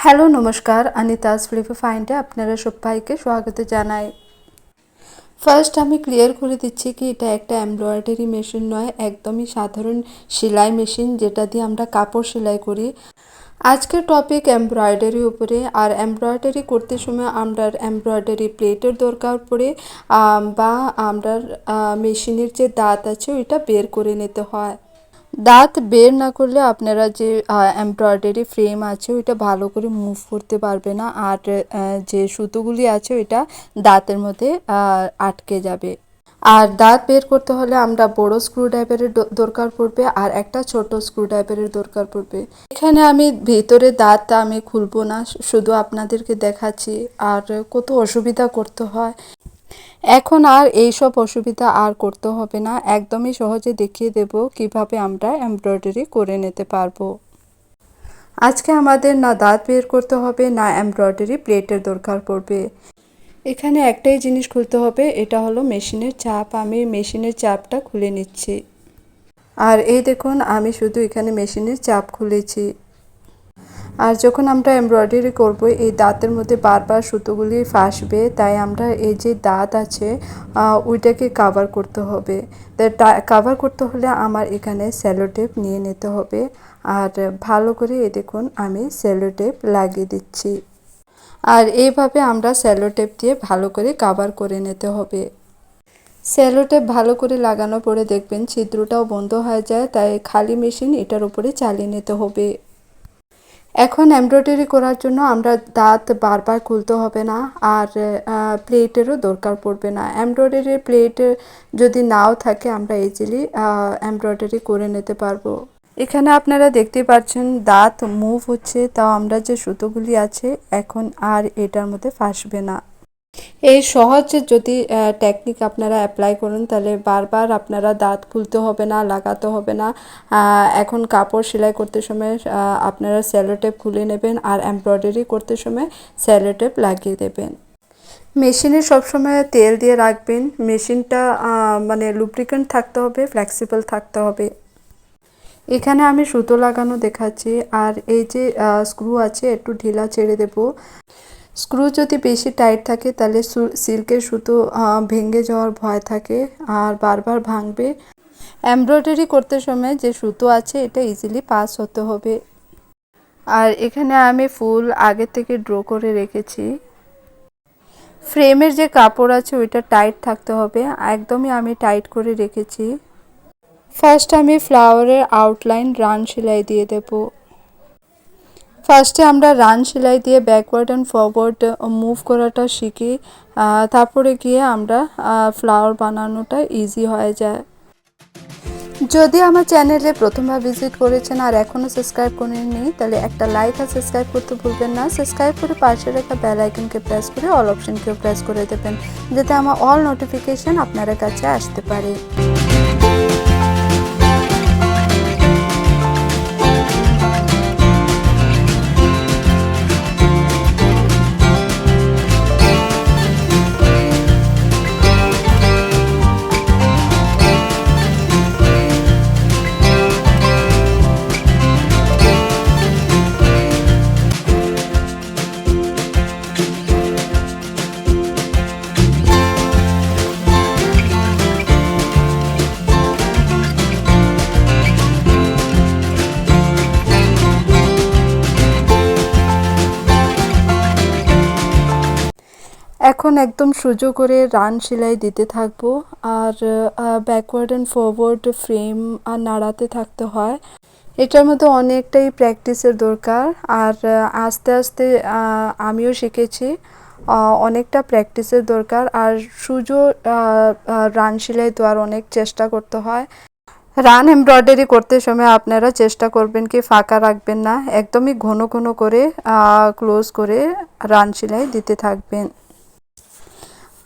Hello নমস্কার, আনিতাস flavour ফাইন্ডে আপনারা সবাইকে স্বাগত জানাই। ফার্স্ট আমি ক্লিয়ার করে দিচ্ছি কি এটা একটা এমব্রয়ডারি মেশিন নয়, একদমই সাধারণ সেলাই মেশিন যেটা দিয়ে আমরা কাপড় সেলাই করি। আজকের টপিক এমব্রয়ডারি উপরে। আর এমব্রয়ডারি করতে সময় আমরা এমব্রয়ডারি প্লেটের দরকার পড়ে বা আমরা মেশিনের যে দাঁত আছে ওইটা বের করে নিতে হয়। দাঁত বের না করলে আপনারা যে এমব্রয়ডারি ফ্রেম আছে ওইটা ভালো করে মুভ করতে পারবে না, আর যে সুতোগুলি আছে ওইটা দাঁতের মধ্যে আটকে যাবে। আর দাঁত বের করতে হলে আমরা বড় স্ক্রু ড্রাইভারের দরকার পড়বে আর একটা ছোট স্ক্রু ড্রাইভারের দরকার পড়বে। এখানে আমি ভিতরে দাঁতটা আমি খুলবো না, শুধু আপনাদেরকে দেখাচ্ছি আর কত অসুবিধা করতে হয়। এখন আর এইসব অসুবিধা আর করতে হবে না, একদমই সহজে দেখিয়ে দেব কিভাবে আমরা এমব্রয়ডারি করে নিতে পারবো। আজকে আমাদের না দাঁত বের করতে হবে না এমব্রয়ডারি প্লেটের দরকার পড়বে। এখানে একটাই জিনিস খুলতে হবে, এটা হলো মেশিনের চাপ। আমি মেশিনের চাপটা খুলে নিচ্ছি। আর এই দেখুন আমি শুধু এখানে মেশিনের চাপ খুলেছি। আর যখন আমরা এমব্রয়ডারি করব এই দাঁতের মধ্যে বারবার সুতোগুলি ফাঁসবে, তাই আমরা এই যে দাঁত আছে ওইটাকে কাভার করতে হবে। কাভার করতে হলে আমার এখানে সেলো টেপ নিয়ে নিতে হবে। আর ভালো করে এই দেখুন আমি সেলো টেপ লাগিয়ে দিচ্ছি। আর এইভাবে আমরা সেলো টেপ দিয়ে ভালো করে কাভার করে নিতে হবে। সেলো টেপ ভালো করে লাগানোর পরে দেখবেন ছিদ্রটাও বন্ধ হয়ে যায়, তাই খালি মেশিন এটার উপরে চালিয়ে নিতে হবে। এখন এমব্রয়ডারি করার জন্য আমরা দাঁত বারবার খুলতে হবে না, আর প্লেটেরও দরকার পড়বে না। এমব্রয়ডারি প্লেট যদি নাও থাকে আমরা ইজিলি এমব্রয়ডারি করে নিতে পারবো। এখানে আপনারা দেখতে পাচ্ছেন দাঁত মুভ হচ্ছে, তাও আমরা যে সুতোগুলি আছে এখন আর এটার মধ্যে ফাঁসবে না। এই সহজ যদি টেকনিক আপনারা অ্যাপ্লাই করুন তাহলে বারবার আপনারা দাঁত খুলতে হবে না, লাগাতে হবে না। এখন কাপড় সেলাই করতে সময় আপনারা সেলো টেপ খুলে নেবেন আর এমব্রয়ডারি করতে সময় সেলো টেপ লাগিয়ে দেবেন। মেশিনে সবসময় তেল দিয়ে রাখবেন। মেশিনটা মানে লুব্রিকেন্ট থাকতে হবে, ফ্লেক্সিবল থাকতে হবে। এখানে আমি সুতো লাগানো দেখাচ্ছি, আর এই যে স্ক্রু আছে একটু ঢিলা ছেড়ে দেব। স্ক্রু যদি বেশি টাইট থাকে তাহলে সিল্কের সুতো ভেঙে যাওয়ার ভয় থাকে আর বারবার ভাঙবে। এমব্রয়ডারি করতে সময় যে সুতো আছে এটা ইজিলি পাস হতে হবে। আর এখানে আমি ফুল আগে থেকে ড্র করে রেখেছি। ফ্রেমের যে কাপড় আছে ওইটা টাইট থাকতে হবে, একদমই আমি টাইট করে রেখেছি। ফার্স্ট আমি ফ্লাওয়ারের আউটলাইন রান সেলাই দিয়ে দেব। ফার্স্টে আমরা রান সেলাই দিয়ে ব্যাকওয়ার্ড অ্যান্ড ফরওয়ার্ড মুভ করাটা শিখি, তারপরে গিয়ে আমরা ফ্লাওয়ার বানানোটা ইজি হয়ে যায়। যদি আমার চ্যানেলে প্রথমবার ভিজিট করেছেন আর এখনও সাবস্ক্রাইব করেননি তাহলে একটা লাইক আর সাবস্ক্রাইব করতে ভুলবেন না। সাবস্ক্রাইব করে পাশে রাখা বেল আইকনকে প্রেস করে অল অপশনকেও প্রেস করে দেবেন, যাতে আমার অল নোটিফিকেশন আপনার কাছে আসতে পারে। এখন একদম সোজা করে রান সেলাই দিতে থাকবো, আর ব্যাকওয়ার্ড অ্যান্ড ফরওয়ার্ড ফ্রেম আর নাড়াতে থাকতে হয়। এটার মধ্যে অনেকটাই প্র্যাকটিসের দরকার, আর আস্তে আস্তে আমিও শিখেছি। অনেকটা প্র্যাকটিসের দরকার, আর সোজা রান সেলাই দেওয়ার অনেক চেষ্টা করতে হয়। রান এমব্রয়ডারি করতে সময় আপনারা চেষ্টা করবেন কি ফাঁকা রাখবেন না, একদমই ঘন ঘন করে ক্লোজ করে রান সেলাই দিতে থাকবেন।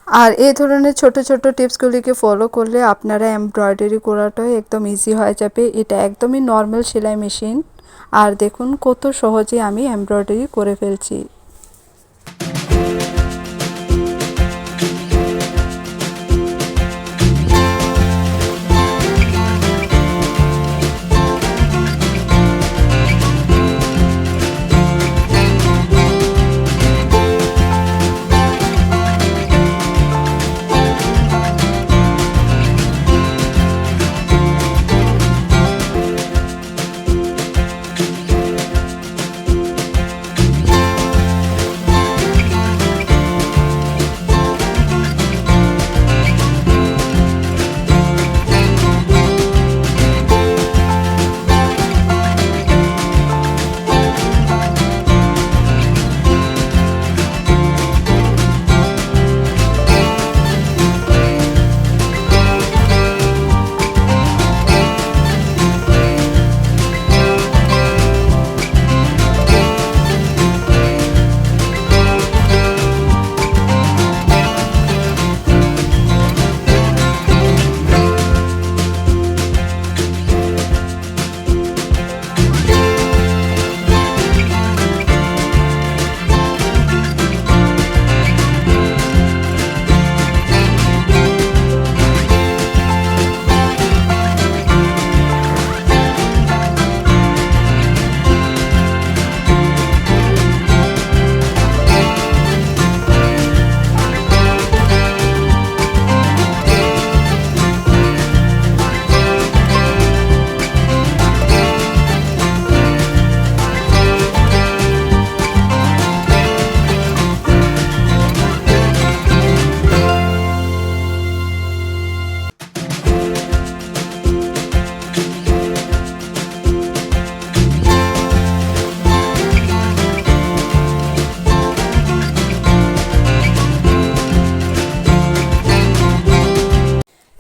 আর এই ধরনের ছোট ছোট টিপসগুলিকে ফলো করলে আপনারা এমব্রয়ডারি করাটাই একদম ইজি হয়ে যাবে। এটা একদমই নর্মাল সেলাই মেশিন, আর দেখুন কত সহজে আমি এমব্রয়ডারি করে ফেলছি।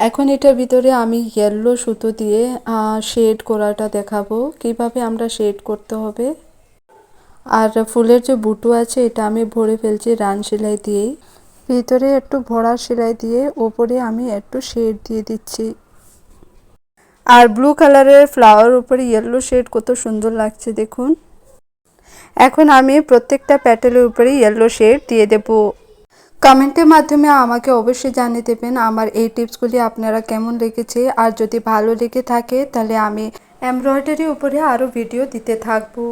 এখন এটার ভিতরে আমি ইয়েলো সুতো দিয়ে শেড করাটা দেখাবো, কিভাবে আমরা শেড করতে হবে। আর ফুলের যে বুটো আছে এটা আমি ভরে ফেলছি রান সেলাই দিয়েই। ভিতরে একটু ভরা সেলাই দিয়ে ওপরে আমি একটু শেড দিয়ে দিচ্ছি। আর ব্লু কালারের ফ্লাওয়ার উপরে ইয়েলো শেড কত সুন্দর লাগছে দেখুন। এখন আমি প্রত্যেকটা প্যাটেলের উপরে ইয়েলো শেড দিয়ে দেব। কমেন্টের মাধ্যমে আমাকে অবশ্যই জানিয়ে দেবেন আমার এই টিপসগুলি আপনারা কেমন লেগেছে। আর যদি ভালো লেগে থাকে তাহলে আমি এমব্রয়ডারি উপরে আরও ভিডিও দিতে থাকবো।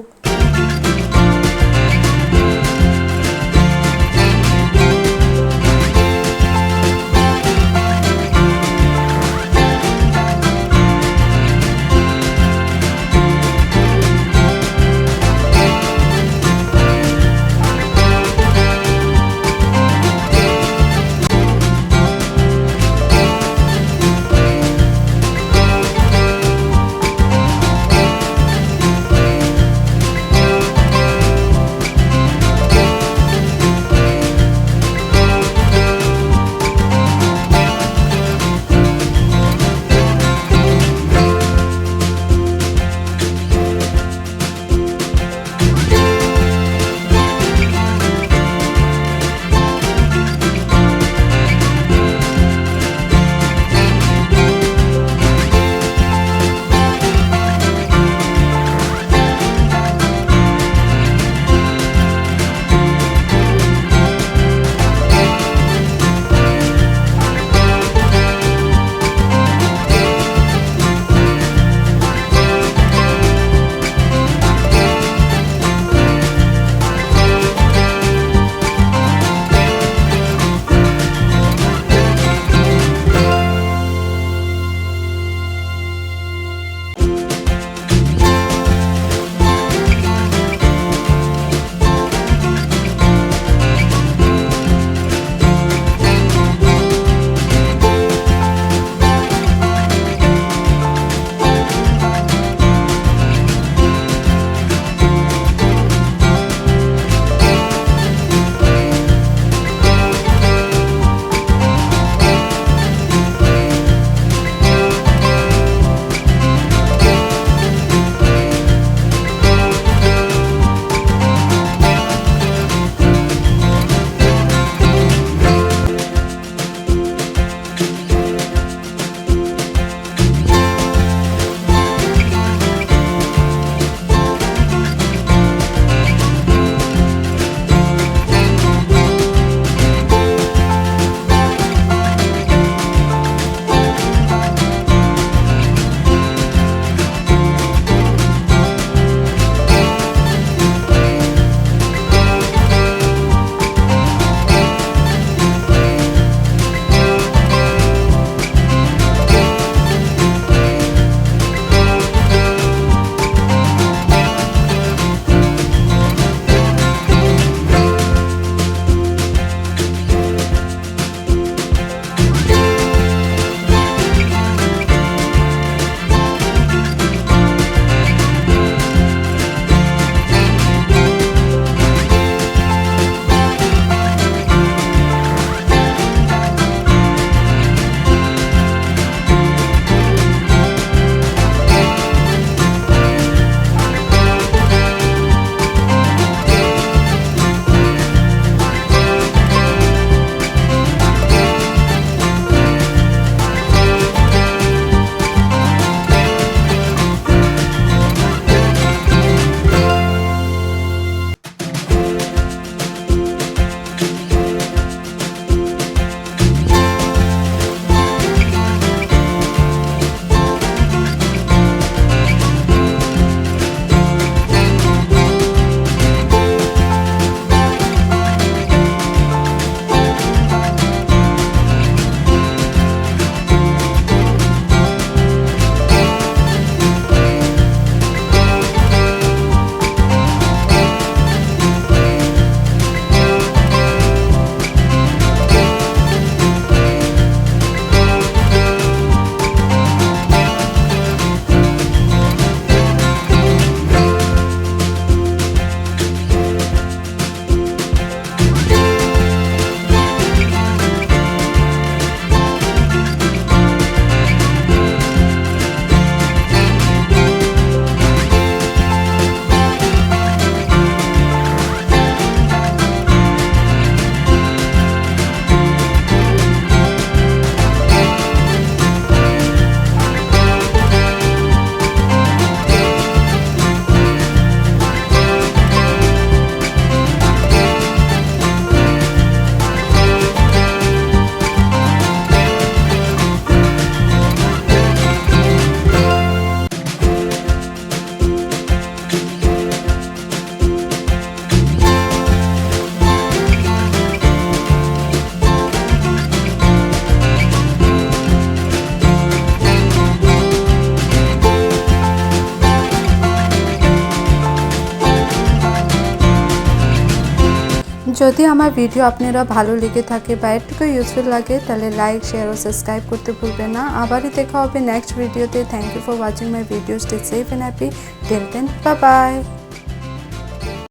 যদি আমার ভিডিও আপনারা ভালো লেগে থাকে বা একটু ইউজফুল লাগে তাহলে লাইক শেয়ার ও সাবস্ক্রাইব করতে ভুলবেন না। আবারই দেখা হবে নেক্সট ভিডিওতে। Thank you for watching my video. Stay safe and happy till then, bye by.